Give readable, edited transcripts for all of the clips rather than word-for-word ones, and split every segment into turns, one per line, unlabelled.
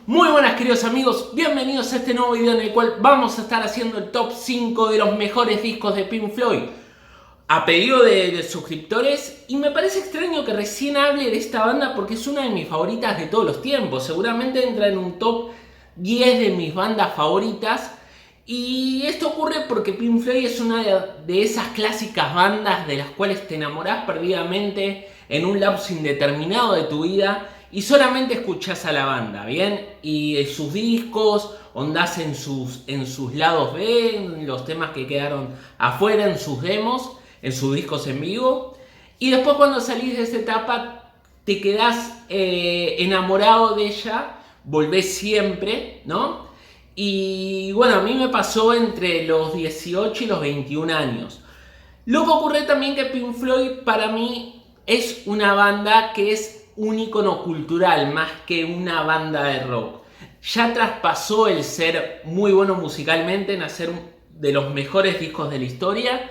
Muy buenas queridos amigos, bienvenidos a este nuevo video en el cual vamos a estar haciendo el top 5 de los mejores discos de Pink Floyd a pedido de suscriptores, y me parece extraño que recién hable de esta banda porque es una de mis favoritas de todos los tiempos. Seguramente entra en un top 10 de mis bandas favoritas, y esto ocurre porque Pink Floyd es una de esas clásicas bandas de las cuales te enamorás perdidamente en un lapso indeterminado de tu vida y solamente escuchás a la banda, ¿bien? Y sus discos, ondás en sus lados B, en los temas que quedaron afuera, en sus demos, en sus discos en vivo. Y después cuando salís de esa etapa te quedás enamorado de ella, volvés siempre, ¿no? Y bueno, a mí me pasó entre los 18 y los 21 años. Lo que ocurre también que Pink Floyd para mí es una banda que es un icono cultural más que una banda de rock. Ya traspasó el ser muy bueno musicalmente en hacer de los mejores discos de la historia.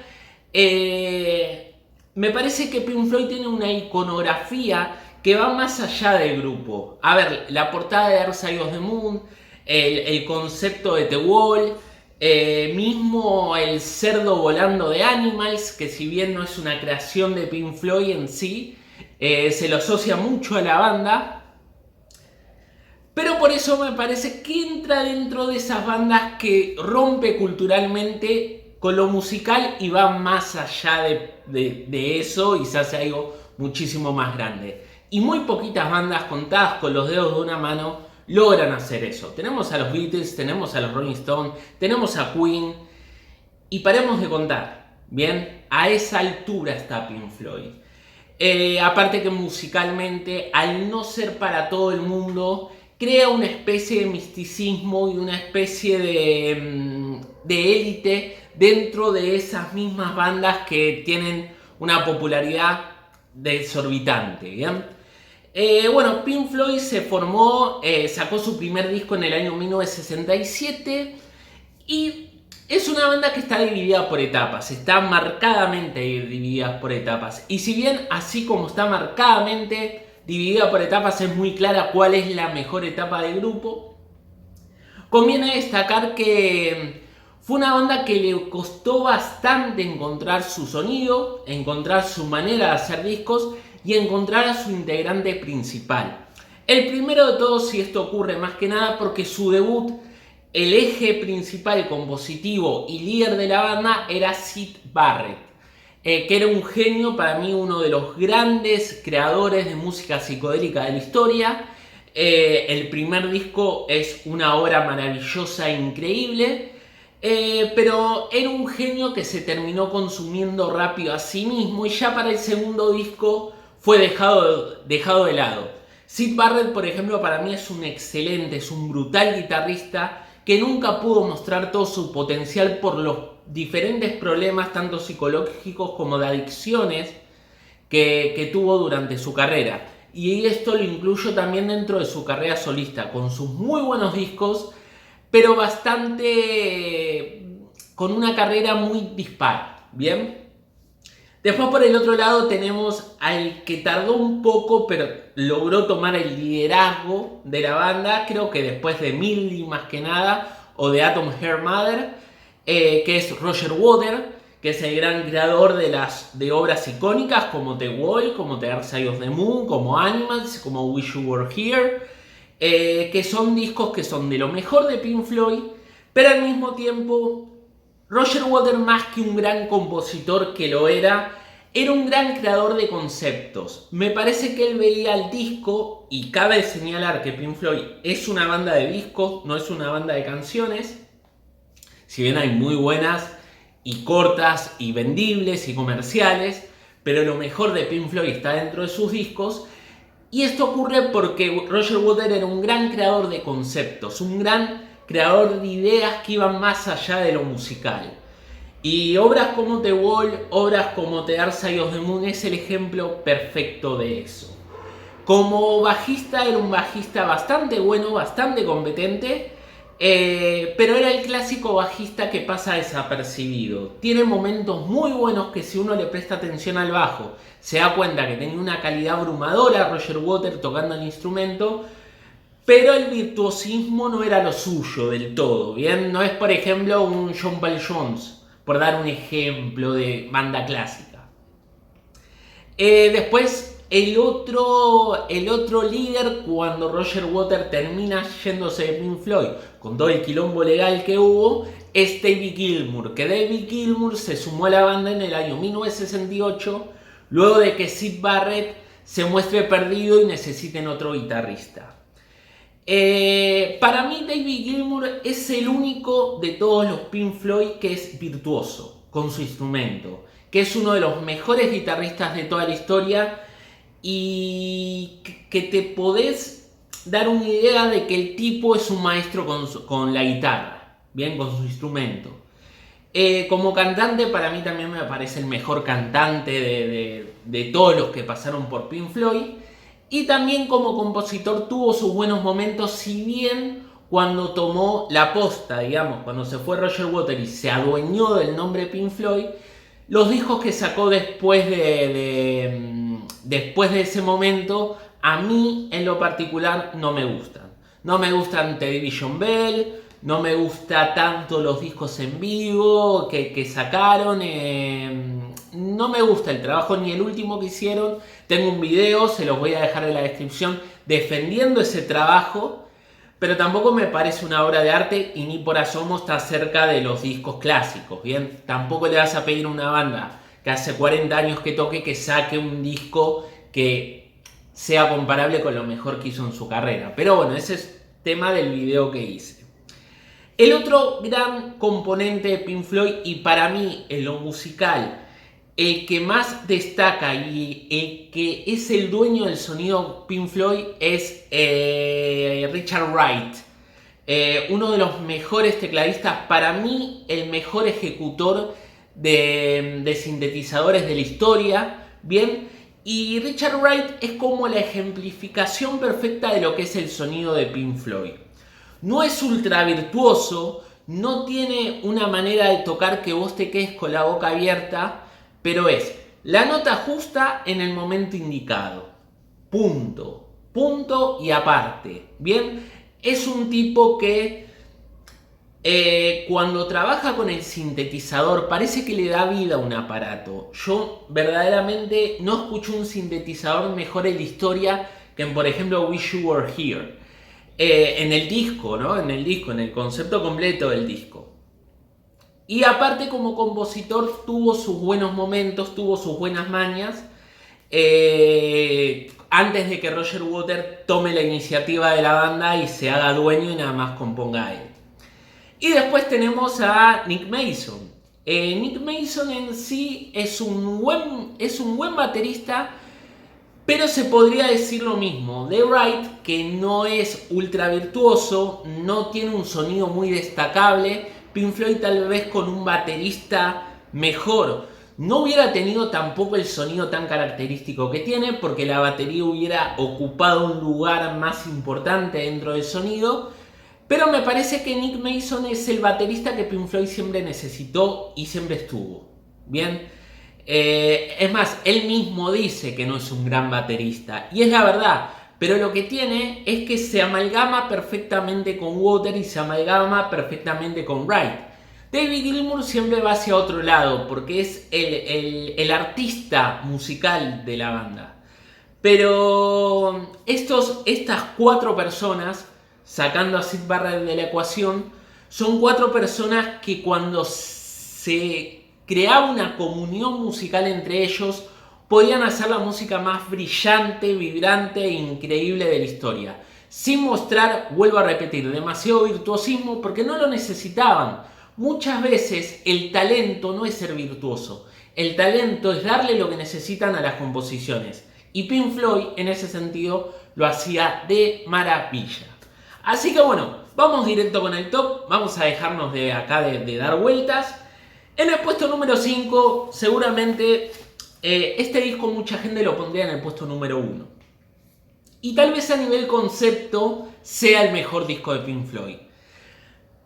Me parece que Pink Floyd tiene una iconografía que va más allá del grupo. A ver, la portada de Dark Side of the Moon, el concepto de The Wall, mismo el cerdo volando de Animals, que si bien no es una creación de Pink Floyd en sí, se lo asocia mucho a la banda, pero por eso me parece que entra dentro de esas bandas que rompe culturalmente con lo musical y va más allá de eso y se hace algo muchísimo más grande. Y muy poquitas bandas contadas con los dedos de una mano logran hacer eso. Tenemos a los Beatles, tenemos a los Rolling Stones, tenemos a Queen, y paremos de contar, ¿bien? A esa altura está Pink Floyd. Aparte que musicalmente, al no ser para todo el mundo, crea una especie de misticismo y una especie de élite dentro de esas mismas bandas que tienen una popularidad desorbitante, ¿bien? Bueno, Pink Floyd se formó, sacó su primer disco en el año 1967 y es una banda que está dividida por etapas, está marcadamente dividida por etapas. Y si bien así como está marcadamente dividida por etapas es muy clara cuál es la mejor etapa del grupo, conviene destacar que fue una banda que le costó bastante encontrar su sonido, encontrar su manera de hacer discos y encontrar a su integrante principal. El primero de todos, y esto ocurre más que nada porque su debut, el eje principal compositivo y líder de la banda era Syd Barrett, que era un genio, para mí uno de los grandes creadores de música psicodélica de la historia. El primer disco es una obra maravillosa e increíble, pero era un genio que se terminó consumiendo rápido a sí mismo y ya para el segundo disco fue dejado de lado. Syd Barrett, por ejemplo, para mí es un excelente, es un brutal guitarrista que nunca pudo mostrar todo su potencial por los diferentes problemas, tanto psicológicos como de adicciones, que tuvo durante su carrera. Y esto lo incluyo también dentro de su carrera solista, con sus muy buenos discos, pero con una carrera muy dispar, ¿bien? Después por el otro lado tenemos al que tardó un poco, pero logró tomar el liderazgo de la banda, creo que después de Millie más que nada, o de Atom Heart Mother, que es Roger Waters, que es el gran creador de obras icónicas como The Wall, como The Dark Side of the Moon, como Animals, como Wish You Were Here, que son discos que son de lo mejor de Pink Floyd, pero al mismo tiempo Roger Waters, más que un gran compositor que lo era un gran creador de conceptos. Me parece que él veía el disco, y cabe señalar que Pink Floyd es una banda de discos, no es una banda de canciones, si bien hay muy buenas y cortas y vendibles y comerciales, pero lo mejor de Pink Floyd está dentro de sus discos. Y esto ocurre porque Roger Waters era un gran creador de conceptos, un gran creador de ideas que iban más allá de lo musical. Y obras como The Wall, obras como The Dark Side of the Moon es el ejemplo perfecto de eso. Como bajista era un bajista bastante bueno, bastante competente, pero era el clásico bajista que pasa desapercibido. Tiene momentos muy buenos que si uno le presta atención al bajo se da cuenta que tenía una calidad abrumadora Roger Waters tocando el instrumento, pero el virtuosismo no era lo suyo del todo, ¿bien? No es, por ejemplo, un John Paul Jones, por dar un ejemplo de banda clásica. Después, el otro líder, cuando Roger Waters termina yéndose de Pink Floyd, con todo el quilombo legal que hubo, es David Gilmour, que David Gilmour se sumó a la banda en el año 1968, luego de que Syd Barrett se muestre perdido y necesiten otro guitarrista. Para mí David Gilmour es el único de todos los Pink Floyd que es virtuoso con su instrumento, que es uno de los mejores guitarristas de toda la historia y que te podés dar una idea de que el tipo es un maestro con la guitarra, bien, con su instrumento. Como cantante, para mí también me parece el mejor cantante de todos los que pasaron por Pink Floyd. Y también como compositor tuvo sus buenos momentos, si bien cuando tomó la posta, digamos, cuando se fue Roger Waters y se adueñó del nombre Pink Floyd, los discos que sacó después de ese momento, a mí en lo particular no me gustan. No me gustan Television Bell, no me gusta tanto los discos en vivo que sacaron. No me gusta el trabajo ni el último que hicieron. Tengo un video, se los voy a dejar en la descripción, defendiendo ese trabajo, pero tampoco me parece una obra de arte y ni por asomo está cerca de los discos clásicos, ¿bien? Tampoco le vas a pedir a una banda que hace 40 años que toque que saque un disco que sea comparable con lo mejor que hizo en su carrera. Pero bueno, ese es tema del video que hice. El otro gran componente de Pink Floyd, y para mí en lo musical, el que más destaca y el que es el dueño del sonido Pink Floyd es Richard Wright. Uno de los mejores tecladistas, para mí el mejor ejecutor de sintetizadores de la historia, ¿bien? Y Richard Wright es como la ejemplificación perfecta de lo que es el sonido de Pink Floyd. No es ultra virtuoso, no tiene una manera de tocar que vos te quedes con la boca abierta, pero es la nota justa en el momento indicado. Punto. Punto y aparte. Bien, es un tipo que cuando trabaja con el sintetizador parece que le da vida a un aparato. Yo verdaderamente no escucho un sintetizador mejor en la historia que en, por ejemplo, Wish You Were Here. En el disco, ¿no? En el concepto completo del disco. Y aparte como compositor tuvo sus buenos momentos, tuvo sus buenas mañas, antes de que Roger Waters tome la iniciativa de la banda y se haga dueño y nada más componga él. Y después tenemos a Nick Mason. Nick Mason en sí es un buen baterista, pero se podría decir lo mismo de Wright, que no es ultra virtuoso, no tiene un sonido muy destacable. Pink Floyd tal vez con un baterista mejor no hubiera tenido tampoco el sonido tan característico que tiene, porque la batería hubiera ocupado un lugar más importante dentro del sonido. Pero me parece que Nick Mason es el baterista que Pink Floyd siempre necesitó y siempre estuvo. Bien, es más, él mismo dice que no es un gran baterista, y es la verdad. Pero lo que tiene es que se amalgama perfectamente con Waters y se amalgama perfectamente con Wright. David Gilmour siempre va hacia otro lado porque es el artista musical de la banda. Pero estas 4 personas, sacando a Syd Barrett de la ecuación, son 4 personas que cuando se creaba una comunión musical entre ellos, podían hacer la música más brillante, vibrante e increíble de la historia. Sin mostrar, vuelvo a repetir, demasiado virtuosismo porque no lo necesitaban. Muchas veces el talento no es ser virtuoso. El talento es darle lo que necesitan a las composiciones. Y Pink Floyd en ese sentido lo hacía de maravilla. Así que bueno, vamos directo con el top. Vamos a dejarnos de acá de dar vueltas. En el puesto número 5 seguramente... este disco mucha gente lo pondría en el puesto número 1. Y tal vez a nivel concepto sea el mejor disco de Pink Floyd.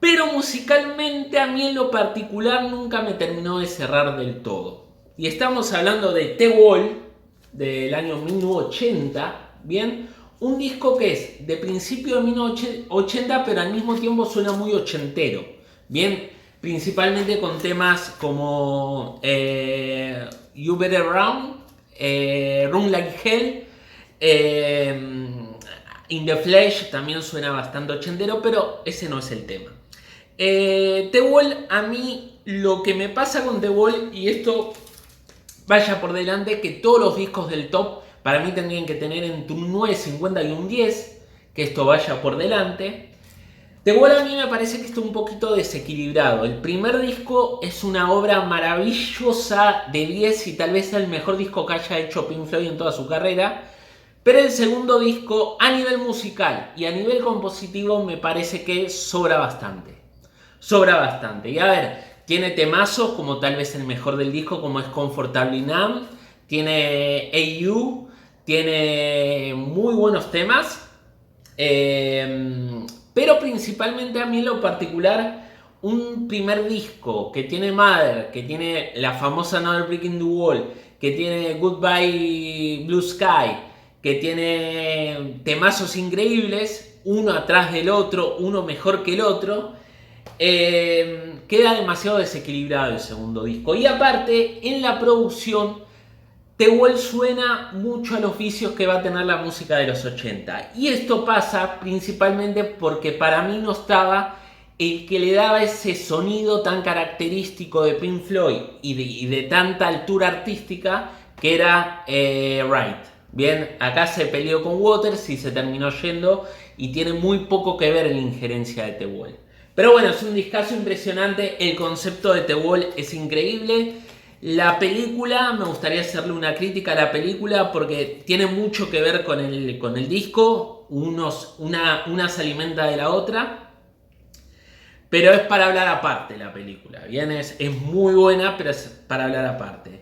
Pero musicalmente a mí en lo particular nunca me terminó de cerrar del todo. Y estamos hablando de The Wall del año 1980, ¿bien? un disco que es de principio de 1980, pero al mismo tiempo suena muy ochentero. Bien, principalmente con temas como You Better Run, Run Like Hell, In the Flesh también suena bastante ochentero, pero ese no es el tema. The Wall, a mí lo que me pasa con The Wall, y esto vaya por delante, que todos los discos del top para mí tendrían que tener entre un 9.50 y un 10, que esto vaya por delante. The Wall a mí me parece que está un poquito desequilibrado. El primer disco es una obra maravillosa de 10 y tal vez el mejor disco que haya hecho Pink Floyd en toda su carrera. Pero el segundo disco, a nivel musical y a nivel compositivo, me parece que sobra bastante. Sobra bastante. Y a ver, tiene temazos como tal vez el mejor del disco, como es Comfortably Numb. Tiene AU. Tiene muy buenos temas. Pero principalmente a mí en lo particular, un primer disco que tiene Mother, que tiene la famosa Another Brick in the Wall, que tiene Goodbye Blue Sky, que tiene temazos increíbles, uno atrás del otro, uno mejor que el otro, queda demasiado desequilibrado el segundo disco. Y aparte, en la producción, The Wall suena mucho a los vicios que va a tener la música de los 80. Y esto pasa principalmente porque para mí no estaba el que le daba ese sonido tan característico de Pink Floyd y de tanta altura artística, que era Wright. Bien, acá se peleó con Waters y se terminó yendo y tiene muy poco que ver en la injerencia de The Wall. Pero bueno, es un discazo impresionante, el concepto de The Wall es increíble. La película, me gustaría hacerle una crítica a la película porque tiene mucho que ver con el disco, una se alimenta de la otra, pero es para hablar aparte la película, ¿bien? Es muy buena, pero es para hablar aparte.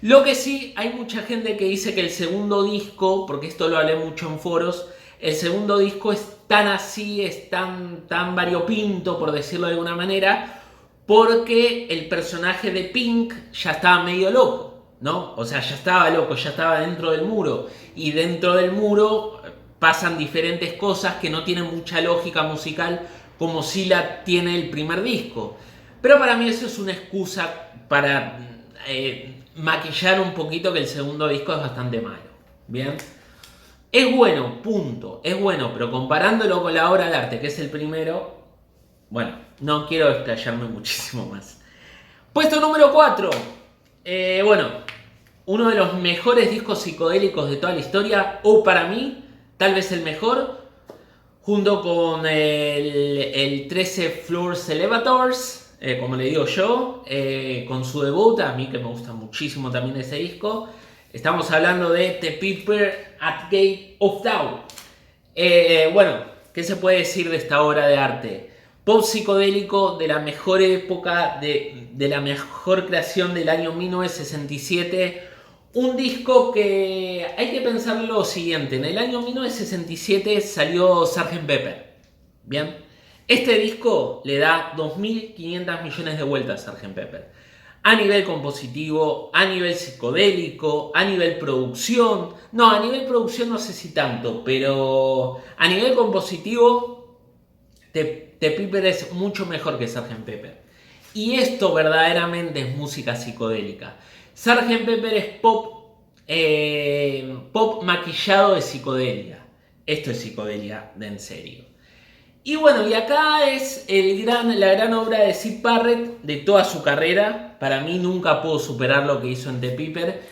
Lo que sí, hay mucha gente que dice que el segundo disco, porque esto lo hablé mucho en foros, el segundo disco es tan así, es tan variopinto, por decirlo de alguna manera, porque el personaje de Pink ya estaba medio loco, ¿no? O sea, ya estaba loco, ya estaba dentro del muro. Y dentro del muro pasan diferentes cosas que no tienen mucha lógica musical, como si la tiene el primer disco. Pero para mí eso es una excusa para maquillar un poquito que el segundo disco es bastante malo. ¿Bien? Es bueno, punto. Es bueno, pero comparándolo con la obra de arte, que es el primero, bueno, no quiero explayarme muchísimo más. Puesto número 4. Bueno, uno de los mejores discos psicodélicos de toda la historia, o para mí, tal vez el mejor, junto con el 13 Floors Elevators, como le digo yo, con su debut, a mí que me gusta muchísimo también ese disco. Estamos hablando de The Piper at Gate of Dawn. Bueno, ¿qué se puede decir de esta obra de arte? Pop psicodélico de la mejor época, de la mejor creación del año 1967. Un disco que hay que pensar lo siguiente. En el año 1967 salió Sgt. Pepper. Bien. Este disco le da 2.500 millones de vueltas a Sgt. Pepper. A nivel compositivo, a nivel psicodélico, a nivel producción. No, a nivel producción no sé si tanto, pero a nivel compositivo, The Piper es mucho mejor que Sgt. Pepper. Y esto verdaderamente es música psicodélica. Sgt. Pepper es pop maquillado de psicodelia. Esto es psicodelia de en serio. Y bueno, y acá es la gran obra de Syd Barrett de toda su carrera. Para mí nunca pudo superar lo que hizo en The Piper.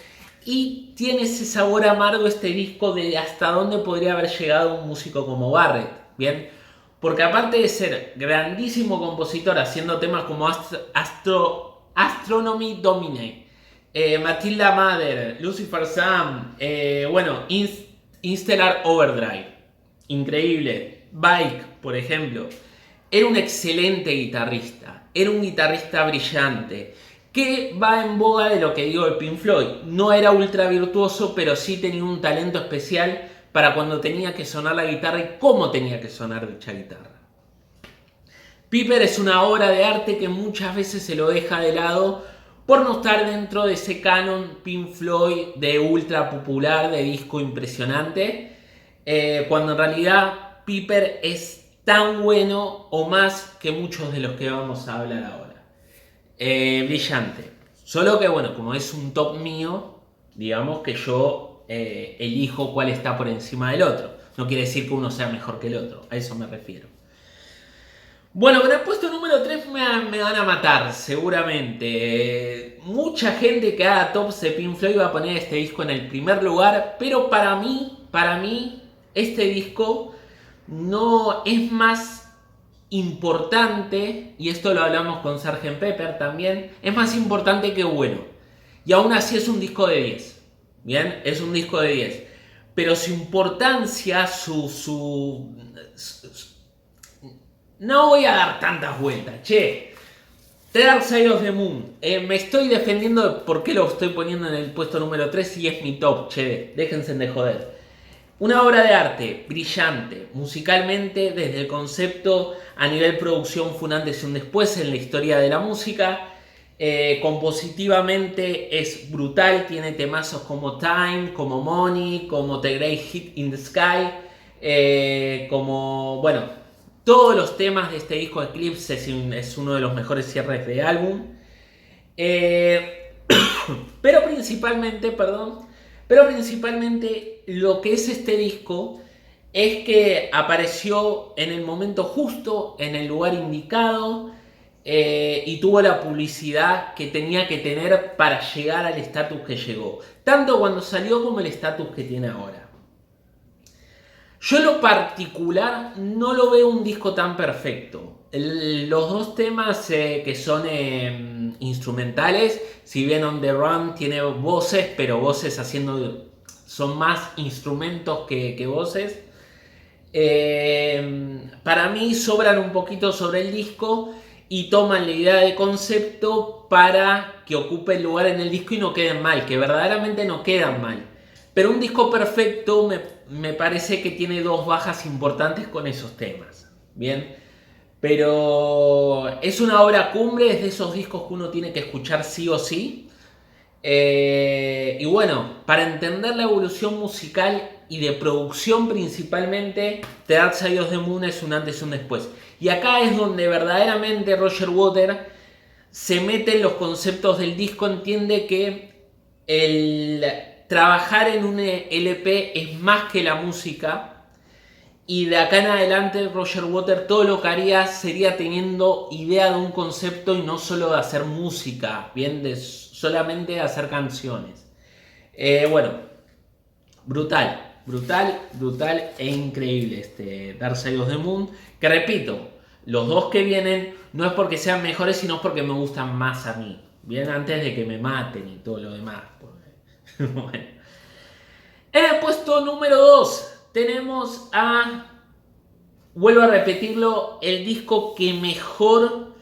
Y tiene ese sabor amargo este disco de hasta dónde podría haber llegado un músico como Barrett. Bien, porque aparte de ser grandísimo compositor haciendo temas como Astronomy Domine, Matilda Mother, Lucifer Sam, bueno, Interstellar Overdrive, increíble. Bike, por ejemplo, era un excelente guitarrista, era un guitarrista brillante, que va en boga de lo que digo de Pink Floyd. No era ultra virtuoso, pero sí tenía un talento especial para cuando tenía que sonar la guitarra y cómo tenía que sonar dicha guitarra. Piper es una obra de arte que muchas veces se lo deja de lado por no estar dentro de ese canon Pink Floyd de ultra popular, de disco impresionante. cuando en realidad Piper es tan bueno o más que muchos de los que vamos a hablar ahora. Brillante. Solo que bueno, como es un top mío, digamos que yo elijo cuál está por encima del otro. No quiere decir que uno sea mejor que el otro, a eso me refiero. Bueno, con el puesto número 3 me van a matar, seguramente. Mucha gente que haga tops de Pink Floyd va a poner este disco en el primer lugar, pero para mí, este disco no es más importante, y esto lo hablamos con Sgt. Pepper también, es más importante que bueno. Y aún así es un disco de 10. Bien, es un disco de 10. Pero su importancia, no voy a dar tantas vueltas, che. The Dark Side of the Moon. Me estoy defendiendo de por qué lo estoy poniendo en el puesto número 3 y es mi top, che. Déjense de joder. Una obra de arte brillante, musicalmente, desde el concepto a nivel producción fue un antes y un después en la historia de la música. Compositivamente es brutal, tiene temazos como Time, como Money, como The Great Hit in the Sky, como, bueno, todos los temas de este disco Eclipse es uno de los mejores cierres de álbum. Pero principalmente lo que es este disco es que apareció en el momento justo, en el lugar indicado, y tuvo la publicidad que tenía que tener para llegar al estatus que llegó. Tanto cuando salió como el estatus que tiene ahora. Yo en lo particular no lo veo un disco tan perfecto. Los dos temas que son instrumentales, si bien On The Run tiene voces, pero voces son más instrumentos que voces. Para mí sobran un poquito sobre el disco y toman la idea de concepto para que ocupe el lugar en el disco y no queden mal, que verdaderamente no quedan mal. Pero un disco perfecto me parece que tiene dos bajas importantes con esos temas. Bien, pero es una obra cumbre, es de esos discos que uno tiene que escuchar sí o sí. Y bueno, para entender la evolución musical y de producción principalmente, The Dark Side of the Moon es un antes y un después. Y acá es donde verdaderamente Roger Waters se mete en los conceptos del disco, entiende que el trabajar en un LP es más que la música. Y de acá en adelante Roger Waters todo lo que haría sería teniendo idea de un concepto y no solo de hacer música, bien, de solamente de hacer canciones. Bueno, brutal e increíble este Dark Side of the Moon, que repito, los dos que vienen no es porque sean mejores, sino porque me gustan más a mí, bien, antes de que me maten y todo lo demás. Bueno. En el puesto número 2 tenemos vuelvo a repetirlo, el disco que mejor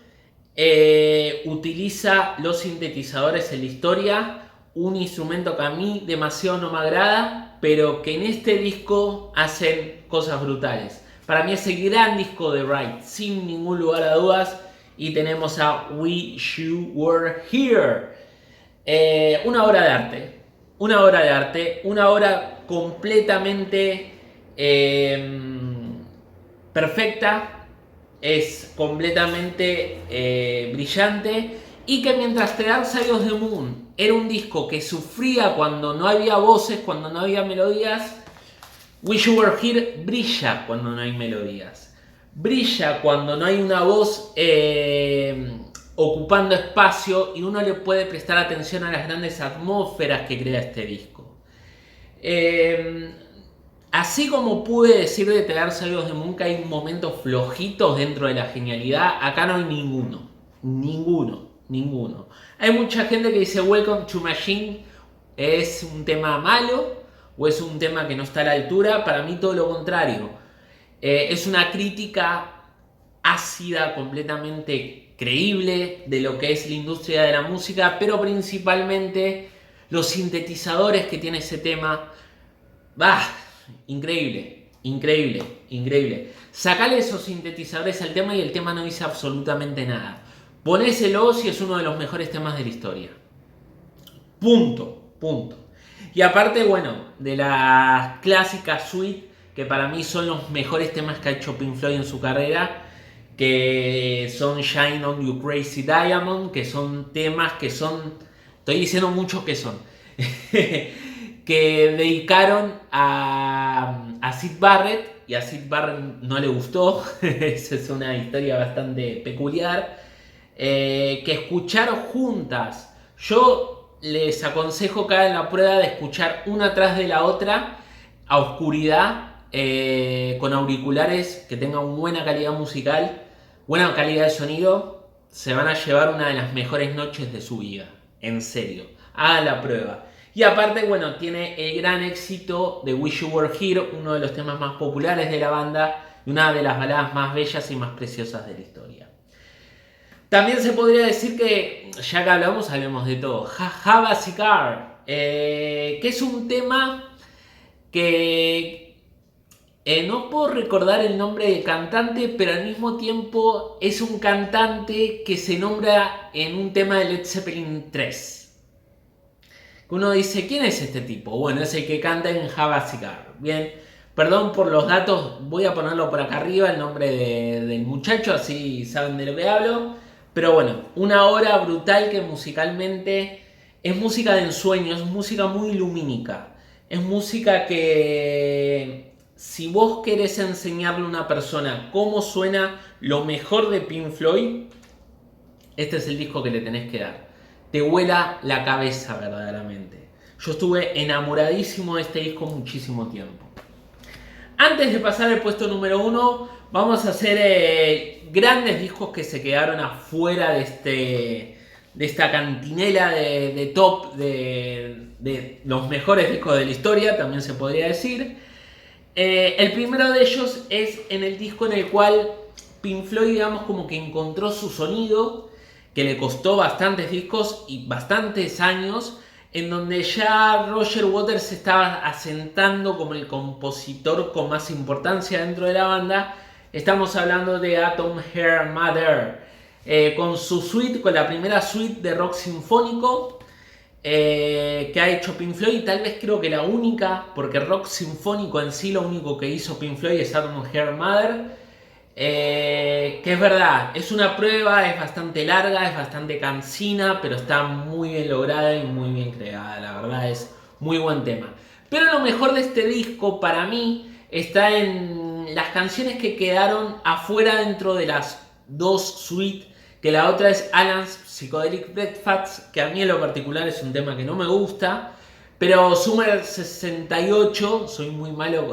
utiliza los sintetizadores en la historia. Un instrumento que a mí demasiado no me agrada, pero que en este disco hacen cosas brutales. Para mí es el gran disco de Right, sin ningún lugar a dudas. Y tenemos a Wish You Were Here. Una obra de arte, una obra completamente perfecta, es completamente brillante, y que mientras The Dark Side of the Moon era un disco que sufría cuando no había voces, cuando no había melodías, Wish You Were Here brilla cuando no hay melodías, brilla cuando no hay una voz ocupando espacio y uno le puede prestar atención a las grandes atmósferas que crea este disco. Así como pude decir de The Dark Side of the Moon que hay momentos flojitos dentro de la genialidad, acá no hay ninguno. Hay mucha gente que dice Welcome to Machine es un tema malo o es un tema que no está a la altura. Para mí todo lo contrario. Es una crítica ácida, completamente creíble de lo que es la industria de la música, pero principalmente los sintetizadores que tiene ese tema. Increíble. Sacale esos sintetizadores al tema y el tema no dice absolutamente nada. Ponéselo si es uno de los mejores temas de la historia. Punto. Y aparte, bueno, de la clásica suite que para mí son los mejores temas que ha hecho Pink Floyd en su carrera, que son Shine on You Crazy Diamond, que son temas que son, estoy diciendo mucho que son, que dedicaron a Syd Barrett, y a Syd Barrett no le gustó. Esa es una historia bastante peculiar, que escucharon juntas. Yo les aconsejo que hagan la prueba de escuchar una tras de la otra a oscuridad, con auriculares que tengan buena calidad musical, buena calidad de sonido. Se van a llevar una de las mejores noches de su vida, en serio, hagan la prueba. Y aparte, bueno, tiene el gran éxito de Wish You Were Here, uno de los temas más populares de la banda y una de las baladas más bellas y más preciosas de la historia. También se podría decir que, ya que hablamos de todo. Have a Cigar, que es un tema que no puedo recordar el nombre del cantante, pero al mismo tiempo es un cantante que se nombra en un tema de Led Zeppelin 3. Uno dice, ¿quién es este tipo? Bueno, es el que canta en Have a Cigar. Bien, perdón por los datos, voy a ponerlo por acá arriba, el nombre del muchacho, así saben de lo que hablo. Pero bueno, una obra brutal que musicalmente es música de ensueño, es música muy lumínica. Es música que, si vos querés enseñarle a una persona cómo suena lo mejor de Pink Floyd, este es el disco que le tenés que dar. Te vuela la cabeza verdaderamente. Yo estuve enamoradísimo de este disco muchísimo tiempo. Antes de pasar al puesto número 1, vamos a hacer grandes discos que se quedaron afuera de esta cantinela de top de los mejores discos de la historia, también se podría decir. El primero de ellos es en el disco en el cual Pink Floyd, digamos, como que encontró su sonido, que le costó bastantes discos y bastantes años, en donde ya Roger Waters se estaba asentando como el compositor con más importancia dentro de la banda. Estamos hablando de Atom Heart Mother, con su suite, con la primera suite de rock sinfónico que ha hecho Pink Floyd, y tal vez creo que la única, porque rock sinfónico en sí lo único que hizo Pink Floyd es Atom Heart Mother. Que es verdad, es una prueba, es bastante larga, es bastante cansina, pero está muy bien lograda y muy bien creada, la verdad es muy buen tema. Pero lo mejor de este disco para mí está en las canciones que quedaron afuera dentro de las dos suites, que la otra es Alan's Psychedelic Breakfast, que a mí en lo particular es un tema que no me gusta. Pero Summer 68, soy muy malo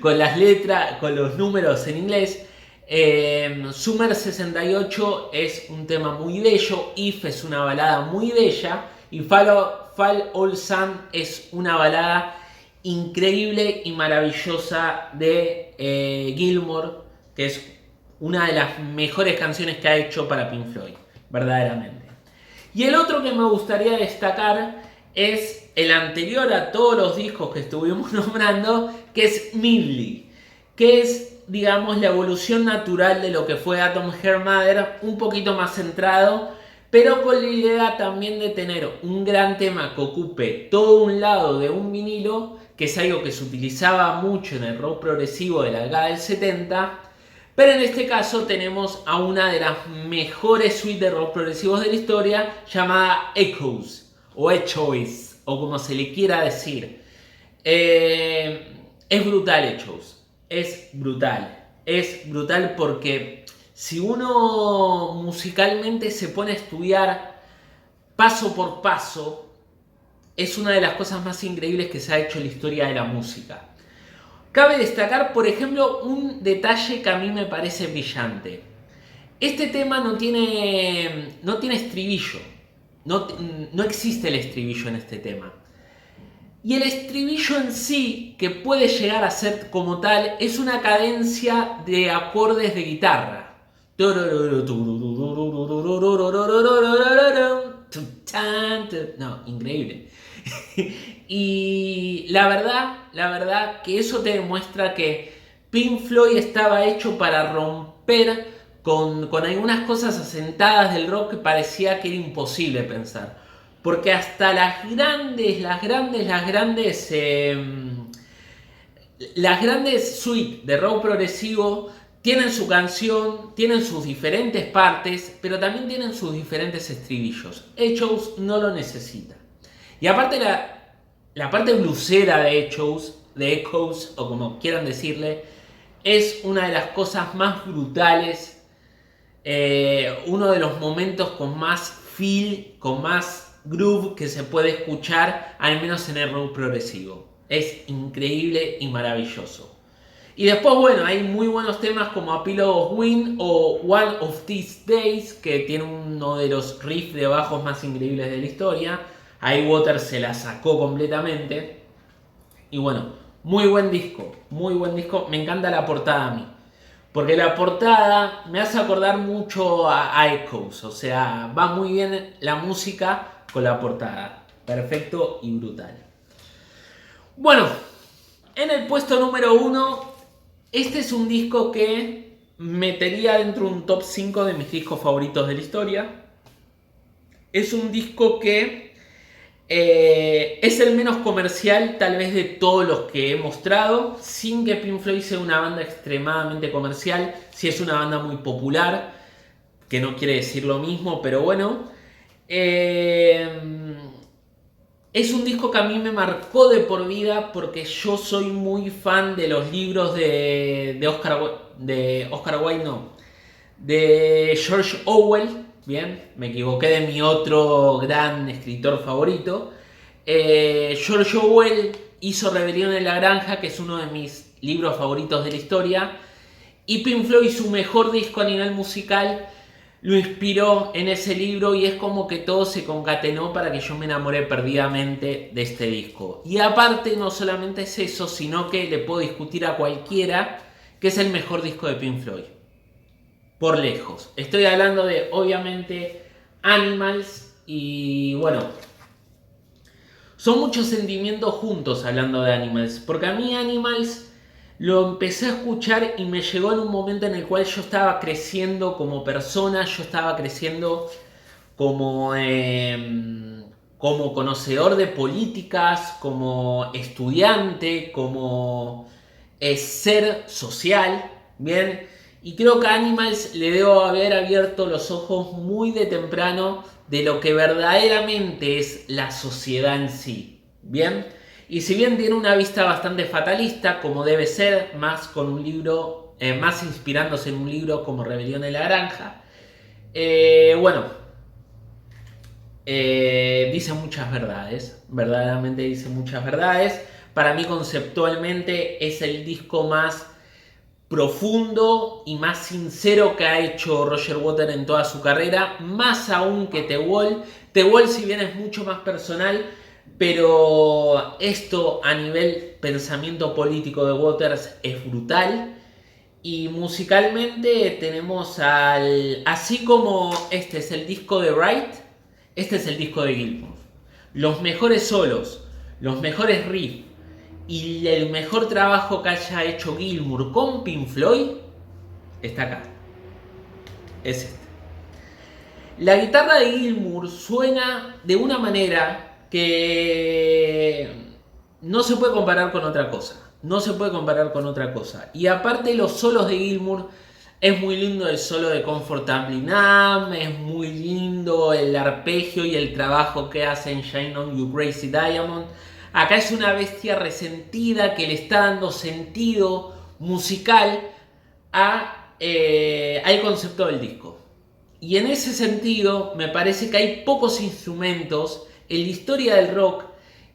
con las letras, con los números en inglés. Summer 68 es un tema muy bello, If es una balada muy bella y Fall All Sun es una balada increíble y maravillosa de Gilmour, que es una de las mejores canciones que ha hecho para Pink Floyd, verdaderamente. Y el otro que me gustaría destacar es el anterior a todos los discos que estuvimos nombrando, que es Medley, que es, digamos, la evolución natural de lo que fue Atom Heart Mother, un poquito más centrado, pero con la idea también de tener un gran tema que ocupe todo un lado de un vinilo, que es algo que se utilizaba mucho en el rock progresivo de la década del 70, pero en este caso tenemos a una de las mejores suites de rock progresivos de la historia, llamada Echoes, o Echoes, o como se le quiera decir. Es brutal Echoes, es brutal porque si uno musicalmente se pone a estudiar paso por paso, es una de las cosas más increíbles que se ha hecho en la historia de la música. Cabe destacar, por ejemplo, un detalle que a mí me parece brillante. Este tema no tiene estribillo. No existe el estribillo en este tema. Y el estribillo en sí, que puede llegar a ser como tal, es una cadencia de acordes de guitarra. No, increíble. Y la verdad que eso te demuestra que Pink Floyd estaba hecho para romper con algunas cosas asentadas del rock que parecía que era imposible pensar. Porque hasta las grandes las grandes suites de rock progresivo tienen su canción, tienen sus diferentes partes, pero también tienen sus diferentes estribillos. Echoes no lo necesita. Y aparte la parte bluesera de Echoes, o como quieran decirle, es una de las cosas más brutales, uno de los momentos con más feel, con más groove que se puede escuchar, al menos en el rock progresivo. Es increíble y maravilloso. Y después, bueno, hay muy buenos temas como A Pillow of Wind o One of These Days, que tiene uno de los riffs de bajos más increíbles de la historia. Ahí Water se la sacó completamente. Y bueno, muy buen disco, me encanta la portada a mí. Porque la portada me hace acordar mucho a Echoes, o sea, va muy bien la música con la portada. Perfecto y brutal. Bueno, en el puesto número 1, este es un disco que metería dentro de un top 5 de mis discos favoritos de la historia. Es un disco que es el menos comercial tal vez de todos los que he mostrado, sin que Pink Floyd sea una banda extremadamente comercial. Sí es una banda muy popular, que no quiere decir lo mismo, pero bueno. Es un disco que a mí me marcó de por vida porque yo soy muy fan de los libros de George Orwell. Bien, me equivoqué de mi otro gran escritor favorito. George Orwell hizo Rebelión en la Granja, que es uno de mis libros favoritos de la historia. Y Pink Floyd, su mejor disco a nivel musical, lo inspiró en ese libro y es como que todo se concatenó para que yo me enamoré perdidamente de este disco. Y aparte no solamente es eso, sino que le puedo discutir a cualquiera que es el mejor disco de Pink Floyd. Por lejos. Estoy hablando de, obviamente, Animals y bueno, son muchos sentimientos juntos hablando de Animals. Porque a mí Animals lo empecé a escuchar y me llegó en un momento en el cual yo estaba creciendo como persona, yo estaba creciendo como conocedor de políticas, como estudiante, como ser social, ¿bien? Y creo que a Animals le debo haber abierto los ojos muy de temprano de lo que verdaderamente es la sociedad en sí, ¿bien? Y si bien tiene una vista bastante fatalista, como debe ser, más con un libro, más inspirándose en un libro como Rebelión en la Granja, dice muchas verdades, verdaderamente dice muchas verdades. Para mí conceptualmente es el disco más profundo y más sincero que ha hecho Roger Waters en toda su carrera, más aún que The Wall. The Wall, si bien es mucho más personal, pero esto a nivel pensamiento político de Waters es brutal. Y musicalmente tenemos así como este es el disco de Wright, este es el disco de Gilmour. Los mejores solos, los mejores riffs y el mejor trabajo que haya hecho Gilmour con Pink Floyd está acá. Es este. La guitarra de Gilmour suena de una manera que no se puede comparar con otra cosa. No se puede comparar con otra cosa. Y aparte los solos de Gilmour, es muy lindo el solo de Comfortably Numb, es muy lindo el arpegio y el trabajo que hace en Shine On You Crazy Diamond. Acá es una bestia resentida que le está dando sentido musical al concepto del disco. Y en ese sentido me parece que hay pocos instrumentos en la historia del rock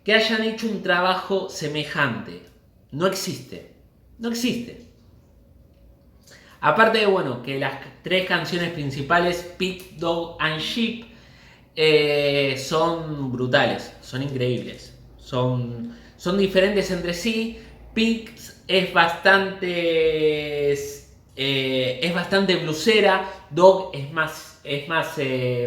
que hayan hecho un trabajo semejante. No existe. No existe. Aparte de, bueno, que las tres canciones principales, Pig, Dog and Sheep, son brutales, son increíbles. Son diferentes entre sí. Pig es bastante bluesera. Dog es más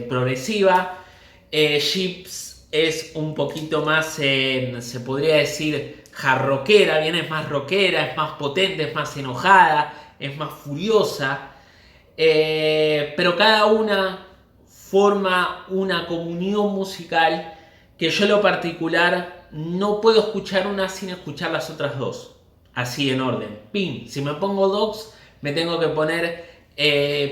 progresiva. Sheeps es un poquito más, se podría decir, hard rockera. Bien, es más rockera, es más potente, es más enojada, es más furiosa. Pero cada una forma una comunión musical que yo en lo particular no puedo escuchar una sin escuchar las otras dos. así en orden. Pin, si me pongo Dogs, me tengo que poner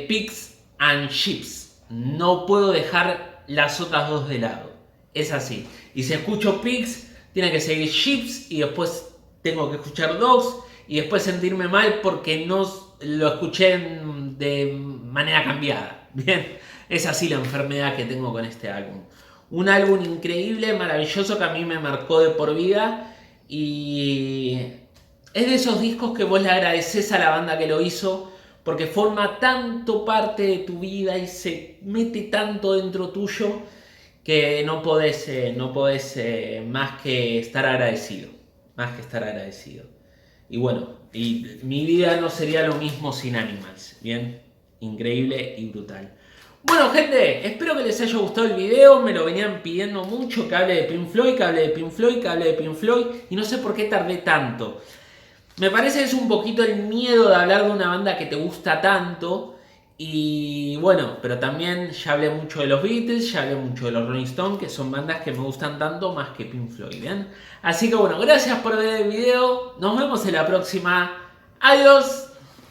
Pigs and Chips. No puedo dejar las otras dos de lado. Es así. Y si escucho Pigs, tiene que seguir Chips y después tengo que escuchar Dogs y después sentirme mal porque no lo escuché de manera cambiada. Bien, es así la enfermedad que tengo con este álbum. Un álbum increíble, maravilloso, que a mí me marcó de por vida y es de esos discos que vos le agradeces a la banda que lo hizo porque forma tanto parte de tu vida y se mete tanto dentro tuyo que no podés más que estar agradecido. Más que estar agradecido. Y bueno, y mi vida no sería lo mismo sin Animals. Bien, increíble y brutal. Bueno, gente, espero que les haya gustado el video. Me lo venían pidiendo mucho que hable de Pink Floyd, que hable de Pink Floyd, que hable de Pink Floyd. Y no sé por qué tardé tanto. Me parece que es un poquito el miedo de hablar de una banda que te gusta tanto. Y bueno, pero también ya hablé mucho de los Beatles, ya hablé mucho de los Rolling Stones, que son bandas que me gustan tanto más que Pink Floyd, ¿bien? Así que bueno, gracias por ver el video. Nos vemos en la próxima. Adiós.